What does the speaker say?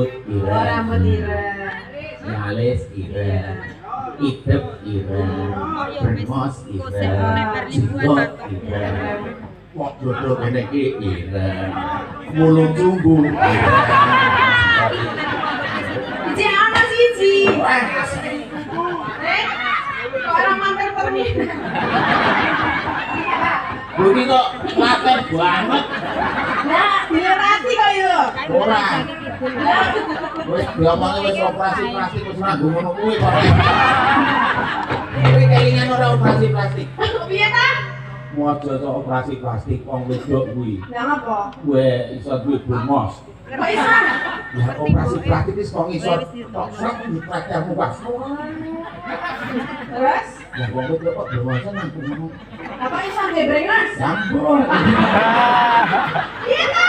rambut ireng, Yalis ireng, idep ireng, bermos ireng, jenggot ireng, wong jodoh kene iki ireng, mulung sumbu ireng. Iji ana siji. Orang mampir terminal. Budi kok latar banget. Nah, dilewati kok yo. Ora. Wis diomongi wis operasi plastik wis nanggung ngono kuwi kok. Kowe kelingan ora operasi plastik. Piye ta? Mojo to operasi plastik wong wedok kuwi. Lah ngapa? Kowe iso duwe bromos. Kok iso? Ya operasi plastik wis kok iso tok sak dipraktekmu pas. Terus? Ya wong wedok kok bromosan nang ngono. Apa iso ngebreng Mas? Sampun. Iya ta?